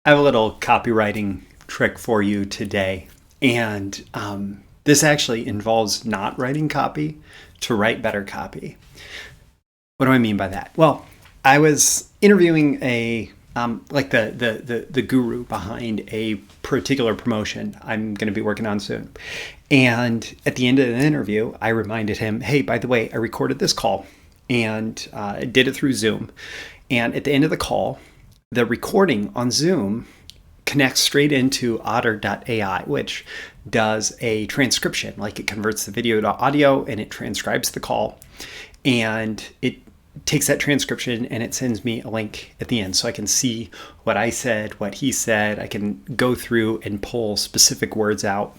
I have a little copywriting trick for you today. And this actually involves not writing copy to write better copy. What do I mean by that? Well, I was interviewing the guru behind a particular promotion I'm going to be working on soon. And at the end of the interview, I reminded him, hey, by the way, I recorded this call and did it through Zoom. And at the end of the call, the recording on Zoom connects straight into Otter.ai, which does a transcription. Like it converts the video to audio and it transcribes the call. And it takes that transcription and it sends me a link at the end so I can see what I said, what he said. I can go through and pull specific words out.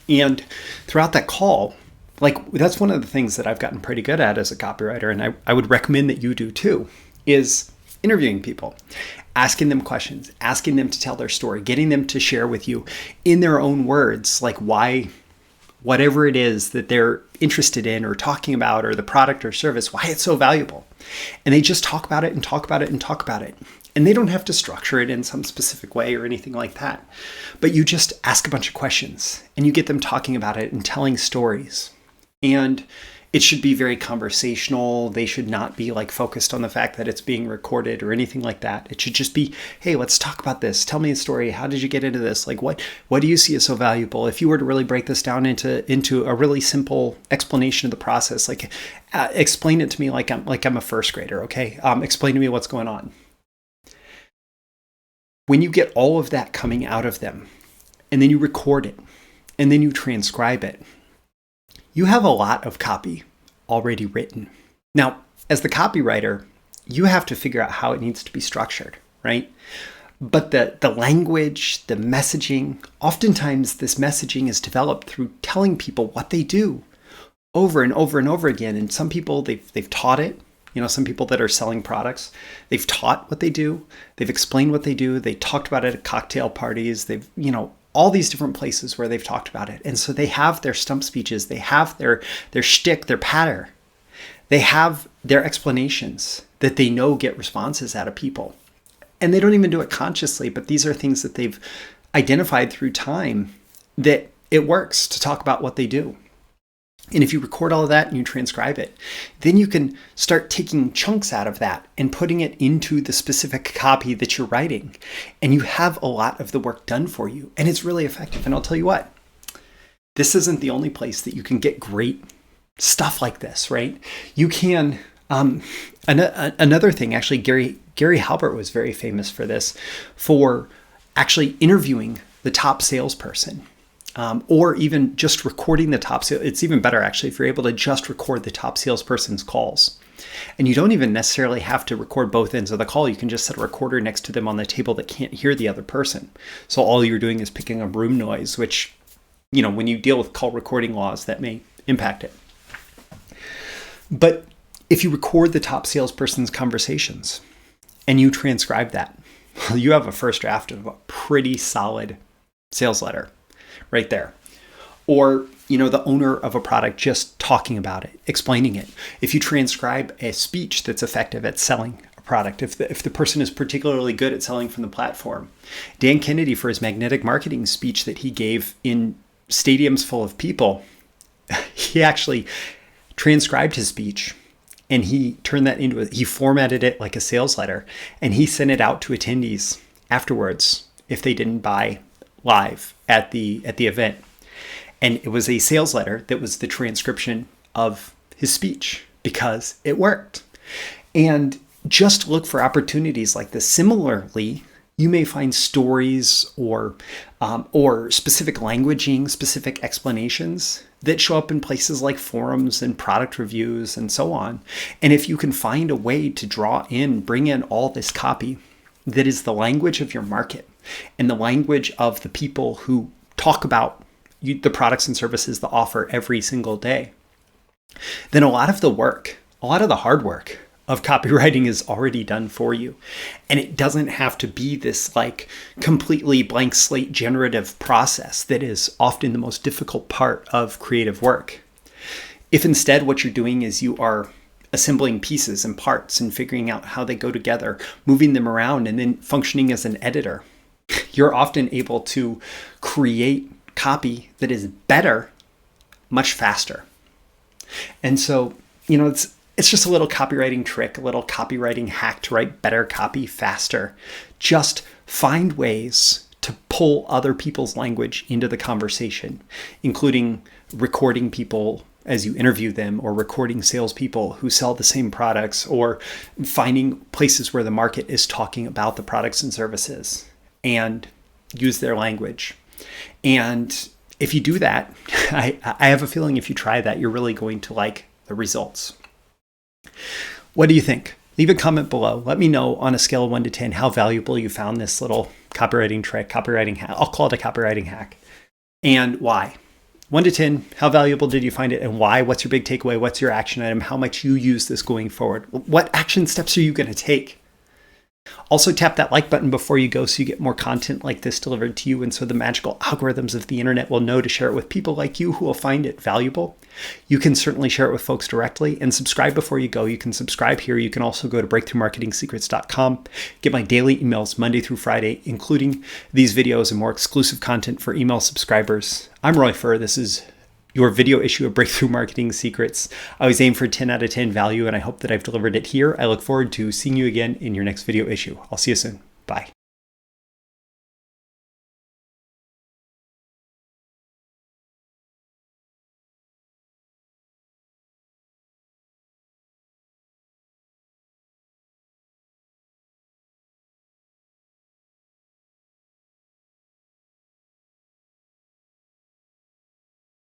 And throughout that call, that's one of the things that I've gotten pretty good at as a copywriter, and I would recommend that you do too, is interviewing people, asking them questions, asking them to tell their story, getting them to share with you in their own words, like why, whatever it is that they're interested in or talking about, or the product or service, why it's so valuable. And they just talk about it and talk about it and talk about it. And they don't have to structure it in some specific way or anything like that. But you just ask a bunch of questions and you get them talking about it and telling stories. And it should be very conversational. They should not be focused on the fact that it's being recorded or anything like that. It should just be, hey, let's talk about this. Tell me a story. How did you get into this? What do you see as so valuable? If you were to really break this down into a really simple explanation of the process, explain it to me like I'm a first grader. Okay, explain to me what's going on. When you get all of that coming out of them, and then you record it, and then you transcribe it, you have a lot of copy already written. Now, as the copywriter, you have to figure out how it needs to be structured, right? But the language, the messaging, oftentimes this messaging is developed through telling people what they do over and over and over again. And some people, they've taught it. Some people that are selling products, they've taught what they do. They've explained what they do. They talked about it at cocktail parties. They've, all these different places where they've talked about it. And so they have their stump speeches. They have their shtick, their patter. They have their explanations that they know get responses out of people. And they don't even do it consciously, but these are things that they've identified through time that it works to talk about what they do. And if you record all of that and you transcribe it, then you can start taking chunks out of that and putting it into the specific copy that you're writing. And you have a lot of the work done for you. And it's really effective. And I'll tell you what, this isn't the only place that you can get great stuff like this, right? You can, another thing, actually, Gary Halbert was very famous for this, for actually interviewing the top salesperson. Or even just recording the top sales. It's even better, actually, if you're able to just record the top salesperson's calls. And you don't even necessarily have to record both ends of the call. You can just set a recorder next to them on the table that can't hear the other person. So all you're doing is picking up room noise, which, when you deal with call recording laws, that may impact it. But if you record the top salesperson's conversations and you transcribe that, you have a first draft of a pretty solid sales letter. Right there. Or, the owner of a product just talking about it, explaining it. If you transcribe a speech that's effective at selling a product, if the person is particularly good at selling from the platform. Dan Kennedy, for his magnetic marketing speech that he gave in stadiums full of people, he actually transcribed his speech and he turned that he formatted it like a sales letter and he sent it out to attendees afterwards if they didn't buy live at the event. And it was a sales letter that was the transcription of his speech because it worked. And just look for opportunities like this. Similarly, you may find stories or specific languaging, specific explanations that show up in places like forums and product reviews and so on. And if you can find a way to bring in all this copy that is the language of your market and the language of the people who talk about the products and services that offer every single day, then a lot of the hard work of copywriting is already done for you. And it doesn't have to be this completely blank slate generative process that is often the most difficult part of creative work. If instead what you're doing is you are assembling pieces and parts and figuring out how they go together, moving them around, and then functioning as an editor. You're often able to create copy that is better much faster. And so, it's just a little copywriting trick, a little copywriting hack to write better copy faster. Just find ways to pull other people's language into the conversation, including recording people as you interview them, or recording salespeople who sell the same products, or finding places where the market is talking about the products and services and use their language. And if you do that, I have a feeling if you try that, you're really going to like the results. What do you think? Leave a comment below. Let me know on a scale of 1 to 10 how valuable you found this little copywriting trick, copywriting hack. I'll call it a copywriting hack. And why? 1 to 10, how valuable did you find it and why? What's your big takeaway? What's your action item? How much you use this going forward? What action steps are you going to take? Also, tap that like button before you go so you get more content like this delivered to you, and so the magical algorithms of the internet will know to share it with people like you who will find it valuable. You can certainly share it with folks directly, and subscribe before you go. You can subscribe here. You can also go to breakthroughmarketingsecrets.com, get my daily emails Monday through Friday, including these videos and more exclusive content for email subscribers. I'm Roy Furr. This is your video issue of Breakthrough Marketing Secrets. I always aim for 10 out of 10 value, and I hope that I've delivered it here. I look forward to seeing you again in your next video issue. I'll see you soon. Bye.